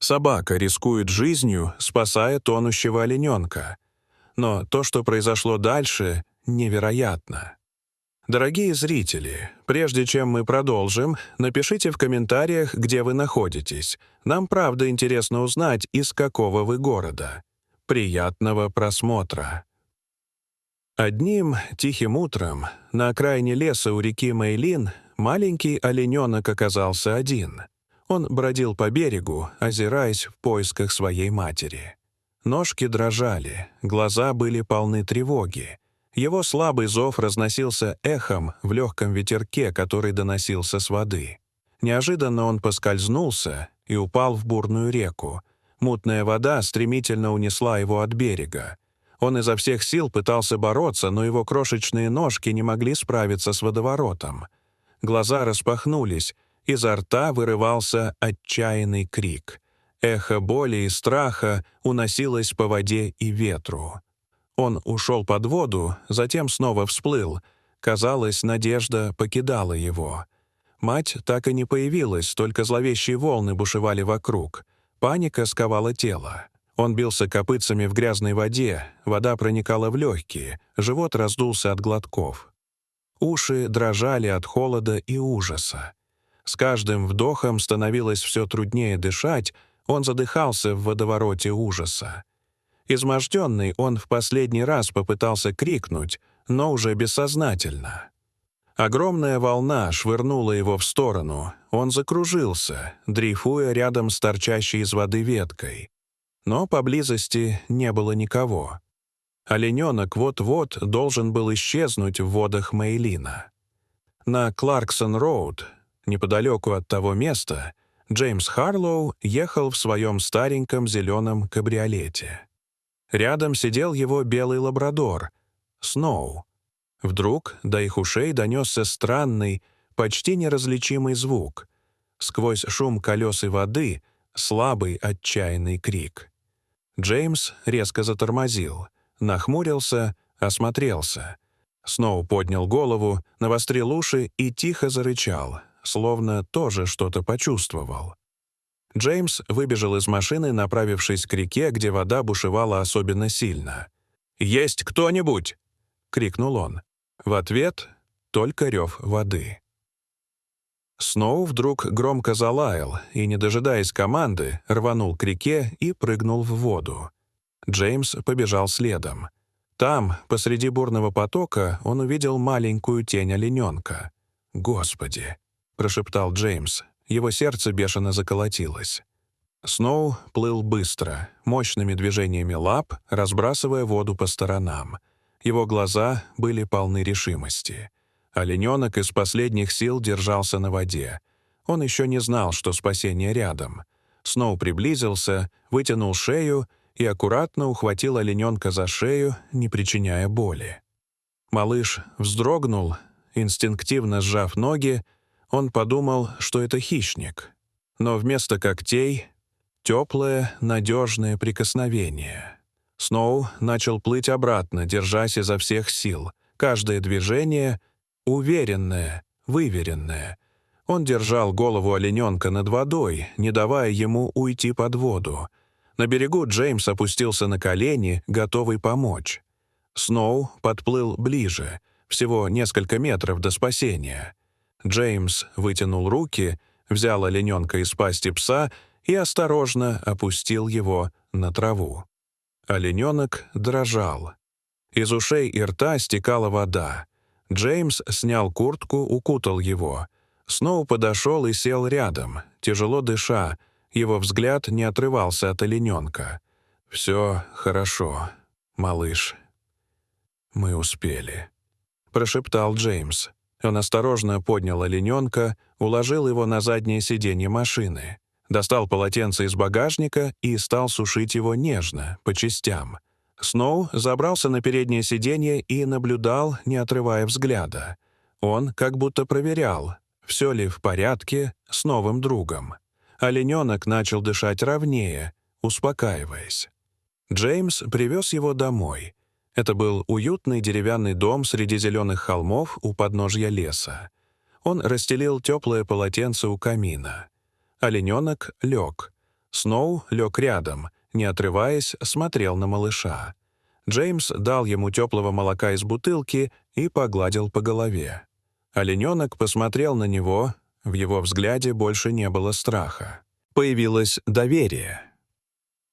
Собака рискует жизнью, спасая тонущего олененка. Но то, что произошло дальше, невероятно. Дорогие зрители, прежде чем мы продолжим, напишите в комментариях, где вы находитесь. Нам правда интересно узнать, из какого вы города. Приятного просмотра! Одним тихим утром на окраине леса у реки Мэйлин маленький олененок оказался один. Он бродил по берегу, озираясь в поисках своей матери. Ножки дрожали, глаза были полны тревоги. Его слабый зов разносился эхом в легком ветерке, который доносился с воды. Неожиданно он поскользнулся и упал в бурную реку. Мутная вода стремительно унесла его от берега. Он изо всех сил пытался бороться, но его крошечные ножки не могли справиться с водоворотом. Глаза распахнулись, изо рта вырывался отчаянный крик. Эхо боли и страха уносилось по воде и ветру. Он ушел под воду, затем снова всплыл. Казалось, надежда покидала его. Мать так и не появилась, только зловещие волны бушевали вокруг. Паника сковала тело. Он бился копытцами в грязной воде, вода проникала в легкие, живот раздулся от глотков. Уши дрожали от холода и ужаса. С каждым вдохом становилось все труднее дышать, он задыхался в водовороте ужаса. Изможденный, он в последний раз попытался крикнуть, но уже бессознательно. Огромная волна швырнула его в сторону, он закружился, дрейфуя рядом с торчащей из воды веткой. Но поблизости не было никого. Олененок вот-вот должен был исчезнуть в водах Мэйлина. На Кларксон-роуд, неподалеку от того места, Джеймс Харлоу ехал в своем стареньком зеленом кабриолете. Рядом сидел его белый лабрадор, Сноу. Вдруг до их ушей донесся странный, почти неразличимый звук. Сквозь шум колес и воды слабый отчаянный крик. Джеймс резко затормозил, нахмурился, осмотрелся. Сноу поднял голову, навострил уши и тихо зарычал, словно тоже что-то почувствовал. Джеймс выбежал из машины, направившись к реке, где вода бушевала особенно сильно. «Есть кто-нибудь?» — крикнул он. В ответ только рев воды. Сноу вдруг громко залаял и, не дожидаясь команды, рванул к реке и прыгнул в воду. Джеймс побежал следом. Там, посреди бурного потока, он увидел маленькую тень олененка. «Господи!» — прошептал Джеймс. Его сердце бешено заколотилось. Сноу плыл быстро, мощными движениями лап, разбрасывая воду по сторонам. Его глаза были полны решимости. Олененок из последних сил держался на воде. Он еще не знал, что спасение рядом. Сноу приблизился, вытянул шею и аккуратно ухватил олененка за шею, не причиняя боли. Малыш вздрогнул, инстинктивно сжав ноги. Он подумал, что это хищник. Но вместо когтей — теплое, надежное прикосновение. Сноу начал плыть обратно, держась изо всех сил. Каждое движение — уверенное, выверенное. Он держал голову олененка над водой, не давая ему уйти под воду. На берегу Джеймс опустился на колени, готовый помочь. Сноу подплыл ближе, всего несколько метров до спасения. Джеймс вытянул руки, взял олененка из пасти пса и осторожно опустил его на траву. Олененок дрожал. Из ушей и рта стекала вода. Джеймс снял куртку, укутал его. Сноу подошел и сел рядом, тяжело дыша. Его взгляд не отрывался от олененка. «Все хорошо, малыш. Мы успели», — прошептал Джеймс. Он осторожно поднял олененка, уложил его на заднее сиденье машины, достал полотенце из багажника и стал сушить его нежно, по частям. Сноу забрался на переднее сиденье и наблюдал, не отрывая взгляда. Он как будто проверял, все ли в порядке с новым другом. Олененок начал дышать ровнее, успокаиваясь. Джеймс привез его домой. Это был уютный деревянный дом среди зеленых холмов у подножья леса. Он расстелил теплое полотенце у камина. Олененок лег. Сноу лег рядом, не отрываясь, смотрел на малыша. Джеймс дал ему теплого молока из бутылки и погладил по голове. Олененок посмотрел на него, в его взгляде больше не было страха. Появилось доверие.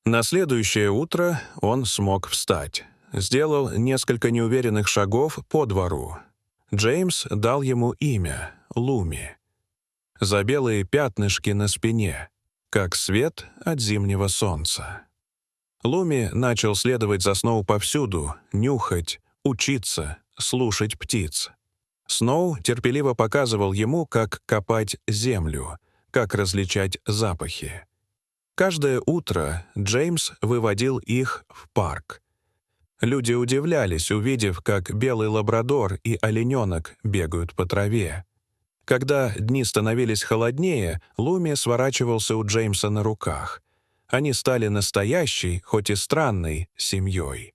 На следующее утро он смог встать. Сделал несколько неуверенных шагов по двору. Джеймс дал ему имя — Луми. За белые пятнышки на спине, как свет от зимнего солнца. Луми начал следовать за Сноу повсюду, нюхать, учиться, слушать птиц. Сноу терпеливо показывал ему, как копать землю, как различать запахи. Каждое утро Джеймс выводил их в парк. Люди удивлялись, увидев, как белый лабрадор и олененок бегают по траве. Когда дни становились холоднее, Луми сворачивался у Джеймса на руках. Они стали настоящей, хоть и странной, семьей.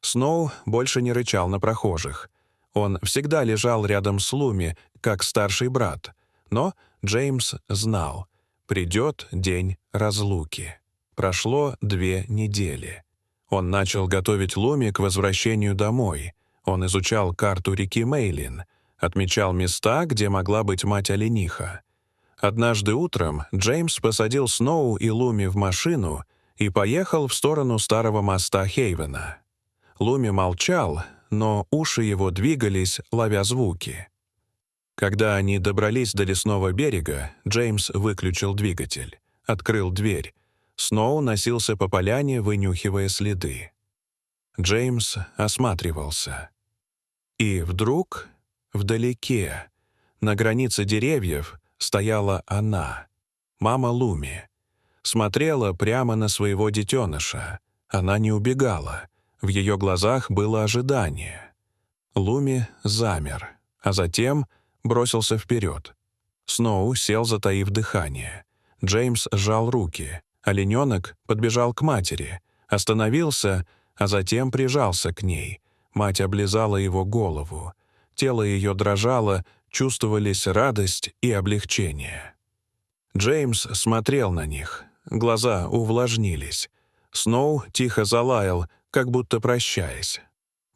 Сноу больше не рычал на прохожих. Он всегда лежал рядом с Луми, как старший брат. Но Джеймс знал, придет день разлуки. Прошло 2 недели. Он начал готовить Луми к возвращению домой. Он изучал карту реки Мейлин, отмечал места, где могла быть мать-олениха. Однажды утром Джеймс посадил Сноу и Луми в машину и поехал в сторону старого моста Хейвена. Луми молчал, но уши его двигались, ловя звуки. Когда они добрались до лесного берега, Джеймс выключил двигатель, открыл дверь. Сноу носился по поляне, вынюхивая следы. Джеймс осматривался. И вдруг, вдалеке, на границе деревьев, стояла она, мама Луми. Смотрела прямо на своего детеныша. Она не убегала. В ее глазах было ожидание. Луми замер, а затем бросился вперед. Сноу сел, затаив дыхание. Джеймс сжал руки. Олененок подбежал к матери, остановился, а затем прижался к ней. Мать облизала его голову. Тело ее дрожало, чувствовались радость и облегчение. Джеймс смотрел на них. Глаза увлажнились. Сноу тихо залаял, как будто прощаясь.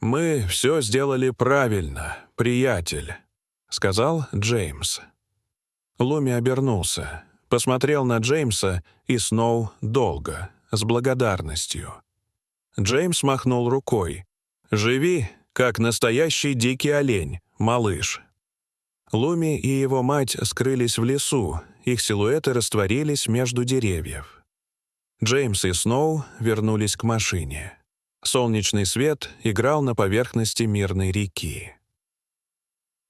«Мы все сделали правильно, приятель», — сказал Джеймс. Луми обернулся, посмотрел на Джеймса и Сноу долго, с благодарностью. Джеймс махнул рукой. «Живи, как настоящий дикий олень, малыш». Луми и его мать скрылись в лесу, их силуэты растворились между деревьев. Джеймс и Сноу вернулись к машине. Солнечный свет играл на поверхности мирной реки.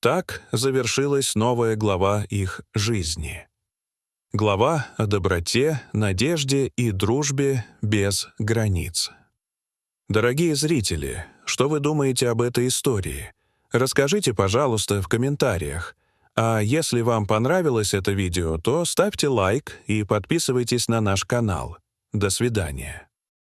Так завершилась новая глава их жизни. Глава о доброте, надежде и дружбе без границ. Дорогие зрители, что вы думаете об этой истории? Расскажите, пожалуйста, в комментариях. А если вам понравилось это видео, то ставьте лайк и подписывайтесь на наш канал. До свидания.